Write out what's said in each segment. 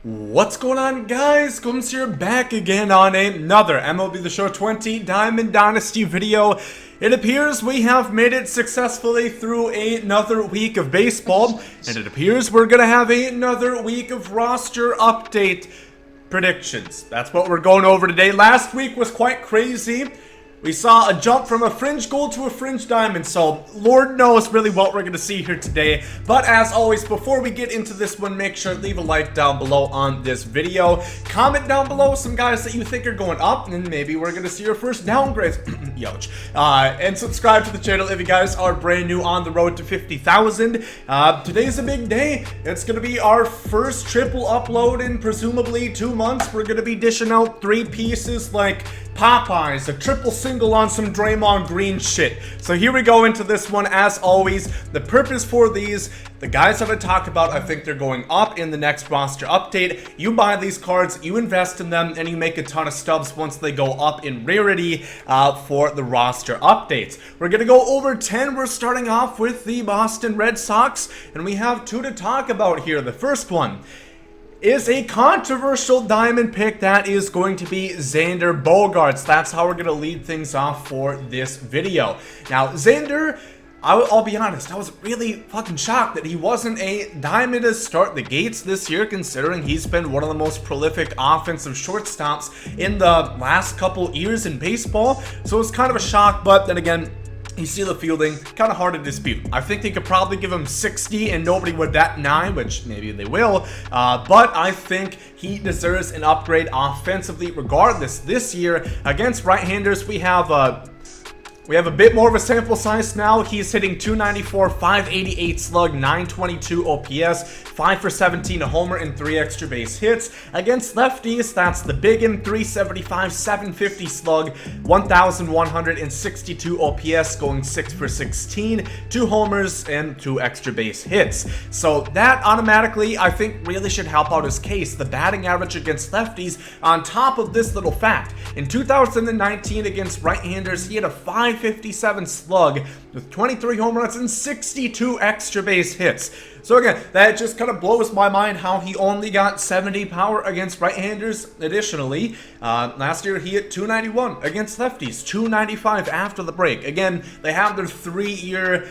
What's going on, guys? Gomes here, back again on another MLB The Show 20 Diamond Dynasty video. It appears we have made it successfully through another week of baseball, and it appears we're gonna have another week of roster update predictions. That's what we're going over today. Last week was quite crazy. We saw a jump from a fringe gold to a fringe diamond, so Lord knows really what we're going to see here today. But as always, before we get into this one, make sure to leave a like down below on this video. Comment down below some guys that you think are going up, and maybe we're going to see your first downgrades. Youch. And subscribe to the channel if you guys are brand new on the road to 50,000. Today's a big day. It's going to be our first triple upload in presumably 2 months. We're going to be dishing out 3 pieces like Popeyes, a triple single on some Draymond Green shit. So here we go into this one. As always, the purpose for these, the guys that I talk about, I think they're going up in the next roster update. You buy these cards, you invest in them, and you make a ton of stubs once they go up in rarity for the roster updates. We're gonna go over 10. We're starting off with the Boston Red Sox, and we have 2 to talk about here. The first one is a controversial diamond pick. That is going to be Xander Bogaerts. That's how we're going to lead things off for this video. Now, Xander, I'll be honest, I was really fucking shocked that he wasn't a diamond to start the gates this year, considering he's been one of the most prolific offensive shortstops in the last couple years in baseball. So it's kind of a shock, but then again, you see the fielding, kind of hard to dispute. I think they could probably give him 60 and nobody would bat 9, which maybe they will. But I think he deserves an upgrade offensively regardless. This year, against right-handers, we have a bit more of a sample size now. He's hitting 294, 588 slug, 922 OPS, 5 for 17, a homer, and 3 extra base hits. Against lefties, that's the biggin, 375, 750 slug, 1162 OPS, going 6 for 16, 2 homers, and 2 extra base hits. So that automatically, I think, really should help out his case. The batting average against lefties, on top of this little fact, in 2019 against right-handers, he had a 557 slug with 23 home runs and 62 extra base hits. So again, that just kind of blows my mind how he only got 70 power against right-handers. Additionally, last year he hit 291 against lefties, 295 after the break. Again, they have their 3-year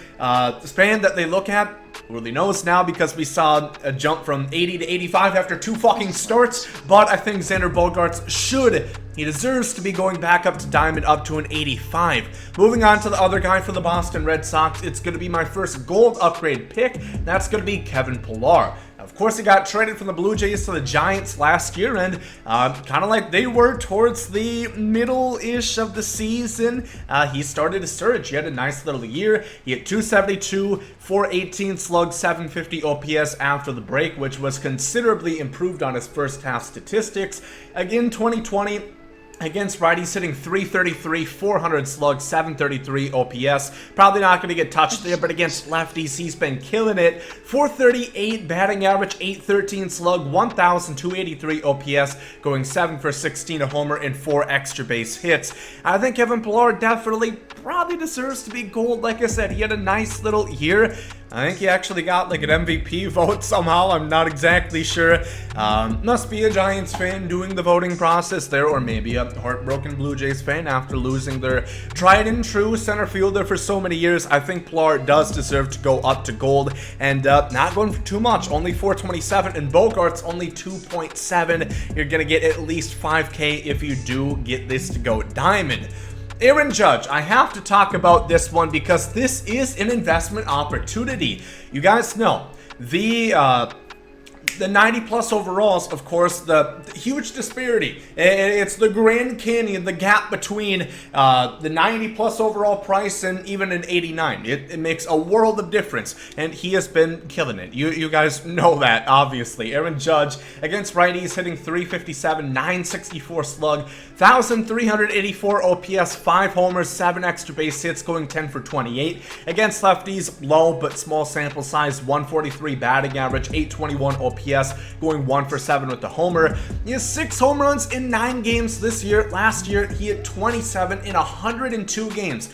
span that they look at. Who really knows now, because we saw a jump from 80 to 85 after 2 fucking starts. But I think Xander Bogaerts he deserves to be going back up to diamond, up to an 85. Moving on to the other guy for the Boston Red Sox, it's going to be my first gold upgrade pick. That's going to be Kevin Pillar. Of course, he got traded from the Blue Jays to the Giants last year, and kind of like they were towards the middle-ish of the season, he started to surge. He had a nice little year. He had 272, 418 slug, 750 OPS after the break, which was considerably improved on his first half statistics. Again, 2020, against righties, hitting 333, 400 slug, 733 OPS. Probably not going to get touched there, but against lefties, he's been killing it. 438 batting average, 813 slug, 1,283 OPS, going 7 for 16, a homer, and 4 extra base hits. I think Kevin Pillar definitely probably deserves to be gold. Like I said, he had a nice little year. I think he actually got like an MVP vote somehow. I'm not exactly sure. Must be a Giants fan doing the voting process there, or maybe a heartbroken Blue Jays fan after losing their tried and true center fielder for so many years. I think Pillar does deserve to go up to gold, and not going for too much. Only 427, and Bogaerts only 2.7. You're gonna get at least 5K if you do get this to go diamond. Aaron Judge, I have to talk about this one because this is an investment opportunity. You guys know the 90+ overalls, of course, the huge disparity. It's the Grand Canyon, the gap between the 90+ overall price and even an 89. It makes a world of difference, and he has been killing it. You guys know that, obviously. Aaron Judge, against righties, hitting 357, 964 slug, 1,384 OPS, 5 homers, 7 extra base hits, going 10 for 28. Against lefties, low but small sample size, 143 batting average, 821 OPS, going 1 for 7 with the homer. He has 6 home runs in 9 games this year. Last year, he had 27 in 102 games.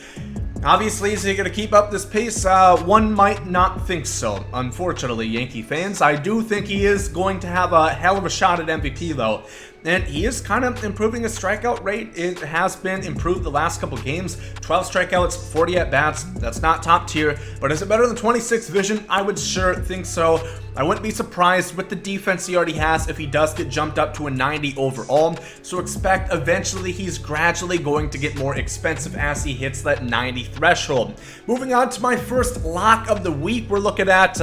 Obviously, is he going to keep up this pace? One might not think so, unfortunately, Yankee fans. I do think he is going to have a hell of a shot at MVP, though. And he is kind of improving his strikeout rate. It has been improved the last couple games. 12 strikeouts, 40 at-bats. That's not top tier. But is it better than 26 vision? I would sure think so. I wouldn't be surprised with the defense he already has if he does get jumped up to a 90 overall. So expect eventually he's gradually going to get more expensive as he hits that 90 threshold. Moving on to my first lock of the week, we're looking at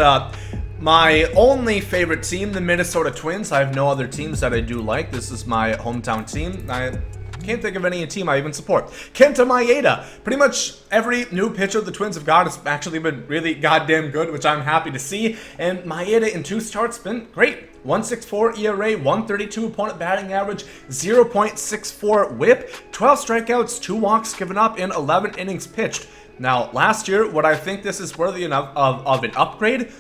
my only favorite team, the Minnesota Twins. I have no other teams that I do like. This is my hometown team. I can't think of any team I even support. Kenta Maeda. Pretty much every new pitcher the Twins have got has actually been really goddamn good, which I'm happy to see. And Maeda in 2 starts been great. 1.64 ERA, 132 opponent batting average, 0.64 whip, 12 strikeouts, 2 walks given up in 11 innings pitched. Now, last year, would I think this is worthy enough of an upgrade?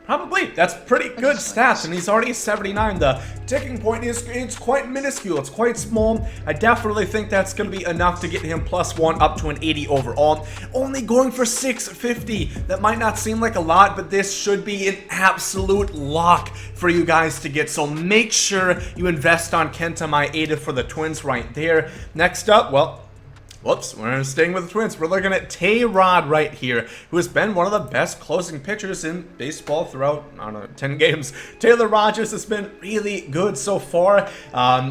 Probably. That's pretty good stats, and he's already 79. The ticking point is it's quite minuscule. It's quite small. I definitely think that's going to be enough to get him +1 up to an 80 overall. Only going for 650. That might not seem like a lot, but this should be an absolute lock for you guys to get. So make sure you invest on Kenta Maeda for the Twins right there. Next up, well, whoops, we're staying with the Twins. We're looking at Tay-Rod right here, who has been one of the best closing pitchers in baseball throughout, I don't know, 10 games. Taylor Rogers has been really good so far.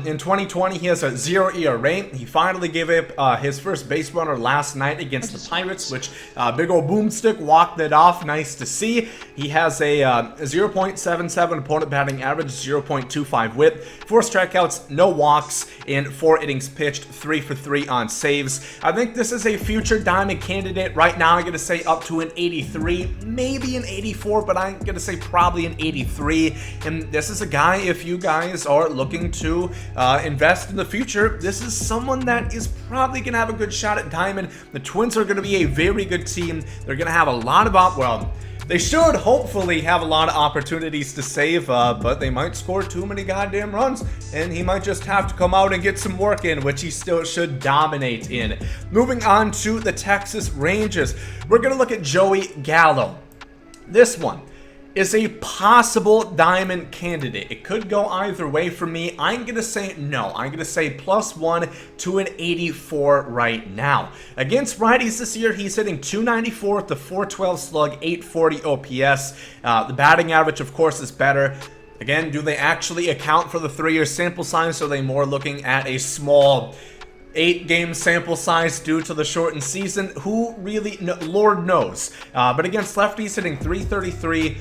In 2020, he has a 0 ERA. He finally gave up his first base runner last night against the Pirates, which big old boomstick walked it off. Nice to see. He has a 0.77 opponent batting average, 0.25 whip, 4 strikeouts, no walks in 4 innings pitched, 3 for 3 on saves. I think this is a future diamond candidate. Right now, I'm going to say up to an 83, maybe an 84, but I'm going to say probably an 83. And this is a guy, if you guys are looking to invest in the future, this is someone that is probably going to have a good shot at diamond. The Twins are going to be a very good team. They're going to have a lot of they should hopefully have a lot of opportunities to save, but they might score too many goddamn runs, and he might just have to come out and get some work in, which he still should dominate in. Moving on to the Texas Rangers, we're going to look at Joey Gallo. This one is a possible diamond candidate. It could go either way for me. I'm going to say no. I'm going to say +1 to an 84 right now. Against righties this year, he's hitting 294 with the 412 slug, 840 OPS. The batting average, of course, is better. Again, do they actually account for the 3-year sample size, or are they more looking at a small 8-game sample size due to the shortened season? Who really, Lord knows. But against lefties, hitting 333,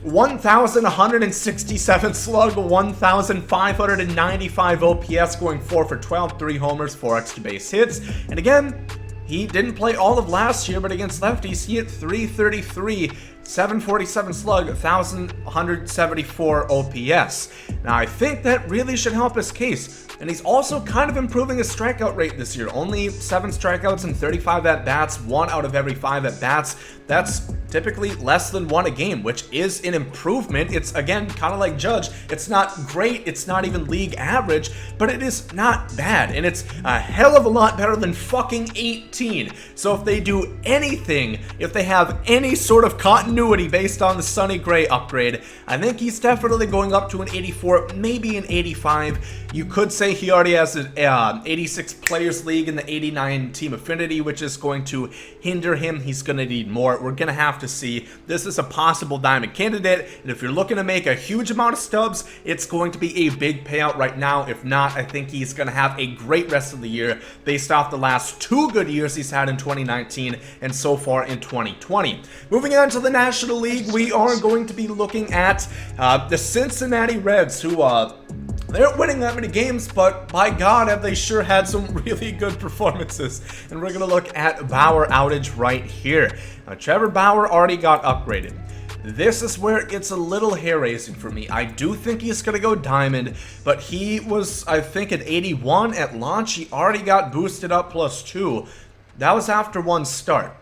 1,167 slug, 1,595 OPS, going 4 for 12, 3 homers, 4 extra base hits. And again, he didn't play all of last year, but against lefties, he hit 333, 747 slug, 1,174 OPS. Now, I think that really should help his case. And he's also kind of improving his strikeout rate this year. Only 7 strikeouts and 35 at-bats, 1 out of every 5 at-bats. That's typically less than 1 a game, which is an improvement. It's, again, kind of like Judge. It's not great. It's not even league average, but it is not bad. And it's a hell of a lot better than fucking 18. So if they do anything, if they have any sort of continuity based on the Sonny Gray upgrade, I think he's definitely going up to an 84, maybe an 85. You could say he already has an 86 players league in the 89 team affinity, which is going to hinder him. He's going to need more. We're going to have to see. This is a possible diamond candidate, and if you're looking to make a huge amount of stubs, it's going to be a big payout right now. If not, I think he's going to have a great rest of the year based off the last 2 good years he's had in 2019 and so far in 2020. Moving on to the National League, we are going to be looking at the Cincinnati Reds, who they aren't winning that many games, but by God, have they sure had some really good performances. And we're going to look at Bauer outage right here. Now, Trevor Bauer already got upgraded. This is where it gets a little hair-raising for me. I do think he's going to go diamond, but he was, I think, at 81 at launch. He already got boosted up +2. That was after 1 start.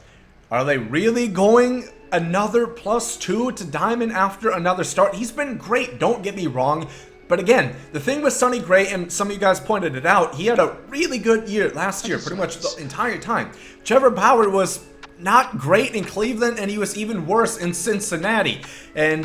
Are they really going another +2 to diamond after another start? He's been great, don't get me wrong. But again, the thing with Sonny Gray, and some of you guys pointed it out, he had a really good year last year, pretty much the entire time. Trevor Bauer was not great in Cleveland, and he was even worse in Cincinnati. And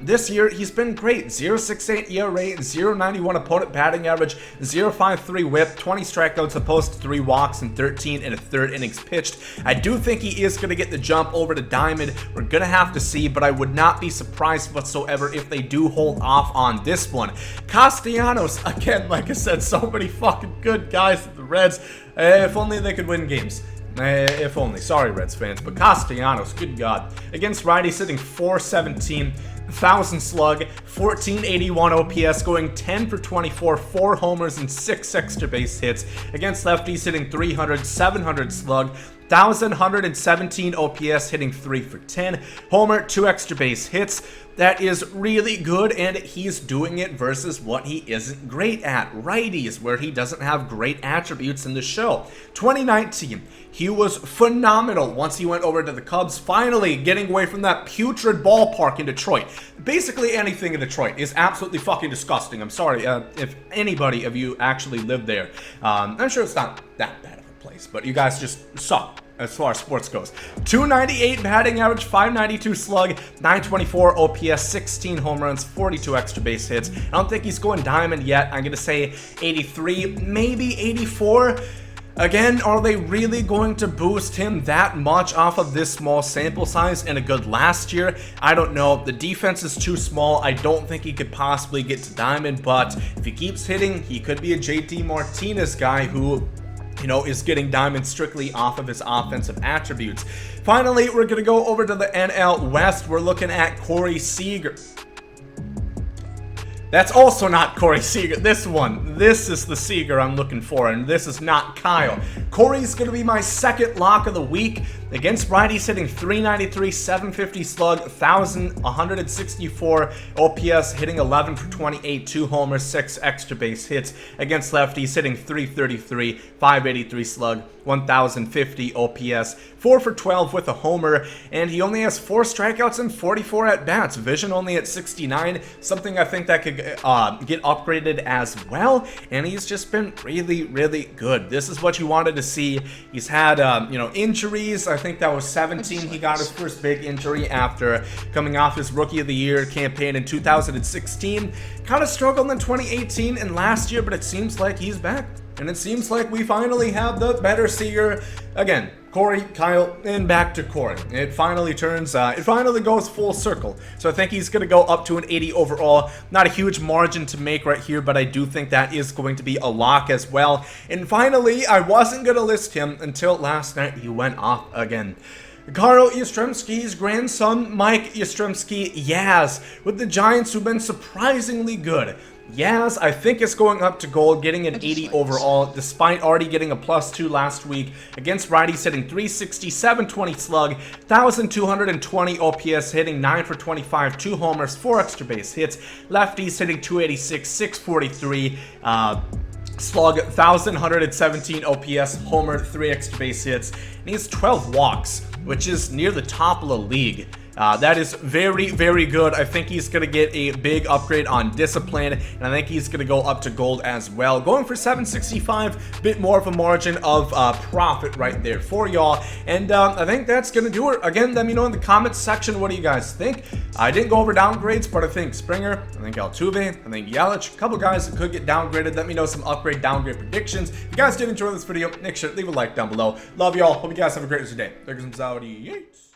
this year, he's been great. 0.68 ERA, 0.91 opponent batting average, 0.53 whip, 20 strikeouts opposed to 3 walks, and 13 in a third innings pitched. I do think he is going to get the jump over to Diamond. We're going to have to see, but I would not be surprised whatsoever if they do hold off on this one. Castellanos, again, like I said, so many fucking good guys at the Reds. If only they could win games. If only. Sorry, Reds fans, but Castellanos, good God. Against righties, hitting .417, 1,000 slug, 1481 OPS, going 10 for 24, 4 homers, and 6 extra base hits. Against lefties, hitting .300, 700 slug, 1,117 OPS, hitting 3 for 10, homer, 2 extra base hits. That is really good, and he's doing it versus what he isn't great at, righties, where he doesn't have great attributes in the show. 2019, he was phenomenal once he went over to the Cubs, finally getting away from that putrid ballpark in Detroit. Basically anything in Detroit is absolutely fucking disgusting. I'm sorry if anybody of you actually lived there. I'm sure it's not that bad of a place, but you guys just suck as far as sports goes. 298 batting average, 592 slug, 924 OPS, 16 home runs, 42 extra base hits. I don't think he's going Diamond yet. I'm gonna say 83, maybe 84. Again, are they really going to boost him that much off of this small sample size and a good last year? I don't know. The defense is too small. I don't think he could possibly get to Diamond, but if he keeps hitting, he could be a JT Martinez guy who, you know, is getting Diamond strictly off of his offensive attributes. Finally, we're going to go over to the NL West. We're looking at Corey Seager. That's also not Corey Seager. This is the Seager I'm looking for, and this is not Kyle. Corey's going to be my second lock of the week. Against righties, hitting .393, 750 slug, 1,164 OPS, hitting 11 for 28, 2 homers, 6 extra base hits. Against lefties, hitting .333, 583 slug, 1,050 OPS, 4 for 12 with a homer, and he only has 4 strikeouts and 44 at-bats. Vision only at 69, something I think that could get upgraded as well, and he's just been really, really good. This is what you wanted to see. He's had, injuries. I think that was 17. He got his first big injury after coming off his Rookie of the Year campaign in 2016. Kind of struggled in 2018 and last year, but it seems like he's back. And it seems like we finally have the better Seager. Again, Corey, Kyle, and back to Corey. It finally turns, it finally goes full circle. So I think he's going to go up to an 80 overall. Not a huge margin to make right here, but I do think that is going to be a lock as well. And finally, I wasn't going to list him until last night he went off again. Carl Yastrzemski's grandson, Mike Yastrzemski, Yaz, with the Giants, who've been surprisingly good. Yaz, I think, is going up to gold, getting an 80 overall, despite already getting a +2 last week. Against righties, hitting .360, 720 slug, 1,220 OPS, hitting 9 for 25, 2 homers, 4 extra base hits. Lefties hitting .286, 643 slug, 1,117 OPS, homer, 3 extra base hits, and he has 12 walks, which is near the top of the league. That is very, very good. I think he's going to get a big upgrade on discipline, and I think he's going to go up to gold as well. Going for 765, bit more of a margin of profit right there for y'all. And I think that's going to do it. Again, let me know in the comments section, what do you guys think? I didn't go over downgrades, but I think Springer, I think Altuve, I think Yelich, a couple guys that could get downgraded. Let me know some upgrade, downgrade predictions. If you guys did enjoy this video, make sure to leave a like down below. Love y'all. Hope you guys have a great rest of your day. There goes some Saudi. Yates.